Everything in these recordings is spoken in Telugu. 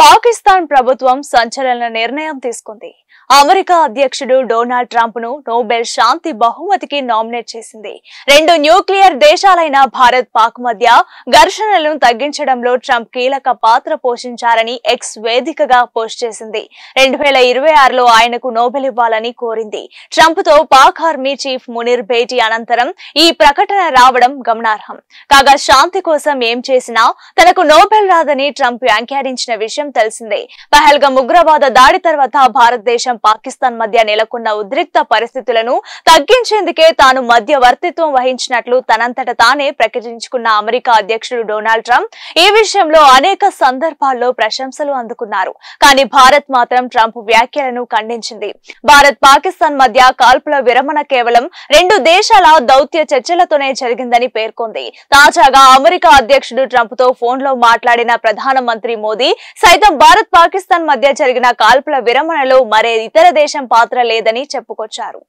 పాకిస్తాన్ ప్రభుత్వం సంచలన నిర్ణయం తీసుకుంది. అమెరికా అధ్యక్షుడు డొనాల్డ్ ట్రంప్ ను నోబెల్ శాంతి బహుమతికి నామినేట్ చేసింది. రెండు న్యూక్లియర్ దేశాలైన భారత్ పాక్ మధ్య ఘర్షణలను తగ్గించడంలో ట్రంప్ కీలక పాత్ర పోషించారని ఎక్స్ వేదికగా పోస్ట్ చేసింది. 2026లో ఆయనకు నోబెల్ ఇవ్వాలని కోరింది. ట్రంప్ తో పాక్ ఆర్మీ చీఫ్ మునీర్ భేటీ అనంతరం ఈ ప్రకటన రావడం గమనార్హం. కాగా శాంతి కోసం ఏం చేసినా తనకు నోబెల్ రాదని ట్రంప్ వ్యాఖ్యానించిన విషయం తెలిసిందే. పహల్గామ్ ఉగ్రవాద దాడి తర్వాత భారతదేశం పాకిస్తాన్ మధ్య నెలకొన్న ఉద్రిక్త పరిస్థితులను తగ్గించేందుకే తాను మధ్యవర్తిత్వం వహించినట్లు తనంతట తానే ప్రకటించుకున్న అమెరికా అధ్యక్షుడు డొనాల్డ్ ట్రంప్ ఈ విషయంలో అనేక సందర్భాల్లో ప్రశంసలు అందుకున్నారు. కానీ భారత్ మాత్రం ట్రంప్ వ్యాఖ్యలను ఖండించింది. భారత్ పాకిస్తాన్ మధ్య కాల్పుల విరమణ కేవలం రెండు దేశాల దౌత్య చర్చలతోనే జరిగిందని పేర్కొంది. తాజాగా అమెరికా అధ్యక్షుడు ట్రంప్ తో ఫోన్ లో మాట్లాడిన ప్రధానమంత్రి మోదీ సైతం భారత్ పాకిస్తాన్ మధ్య జరిగిన కాల్పుల విరమణలో మరే ఇతర దేశం పాత్ర లేదని చెప్పుకొచ్చారు.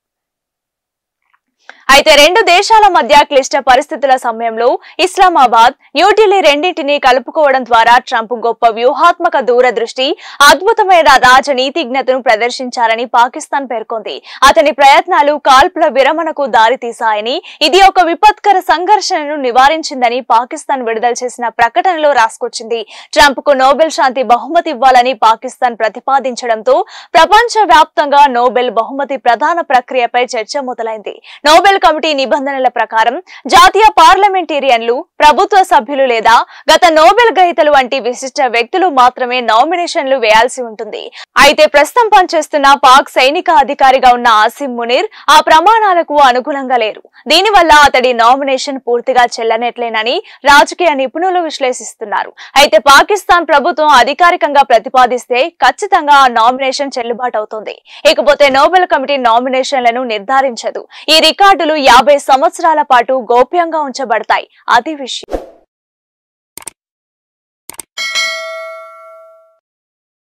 అయితే రెండు దేశాల మధ్య క్లిష్ట పరిస్థితుల సమయంలో ఇస్లామాబాద్, న్యూఢిల్లీ రెండింటినీ కలుపుకోవడం ద్వారా ట్రంప్ గొప్ప వ్యూహాత్మక దూరదృష్టి, అద్భుతమైన రాజనీతిజ్ఞతను ప్రదర్శించారని పాకిస్తాన్ పేర్కొంది. అతని ప్రయత్నాలు కాల్పుల విరమణకు దారితీశాయని, ఇది ఒక విపత్కర సంఘర్షణను నివారించిందని పాకిస్తాన్ విడుదల చేసిన ప్రకటనలో రాసుకొచ్చింది. ట్రంప్ కు నోబెల్ శాంతి బహుమతి ఇవ్వాలని పాకిస్తాన్ ప్రతిపాదించడంతో ప్రపంచ వ్యాప్తంగా నోబెల్ బహుమతి ప్రధాన ప్రక్రియపై చర్చ మొదలైంది. నోబెల్ కమిటీ నిబంధనల ప్రకారం జాతీయ పార్లమెంటేరియన్లు, ప్రభుత్వ సభ్యులు లేదా గత నోబెల్ గ్రహీతలు వంటి విశిష్ట వ్యక్తులు మాత్రమే నామినేషన్లు వేయాల్సి ఉంటుంది. అయితే ప్రస్తుతం పనిచేస్తున్న పాక్ సైనిక అధికారిగా ఉన్న ఆసిం మునీర్ ఆ ప్రమాణాలకు అనుగుణంగా లేరు. దీనివల్ల అతడి నామినేషన్ పూర్తిగా చెల్లనట్లేనని రాజకీయ నిపుణులు విశ్లేషిస్తున్నారు. అయితే పాకిస్తాన్ ప్రభుత్వం అధికారికంగా ప్రతిపాదిస్తే ఖచ్చితంగా ఆ నామినేషన్ చెల్లుబాటు అవుతుంది. ఇకపోతే నోబెల్ కమిటీ నామినేషన్లను నిర్ధారించదు. ఈ రికార్డులు 50 సంవత్సరాల పాటు గోప్యంగా ఉంచబడతాయి. అది విషయం.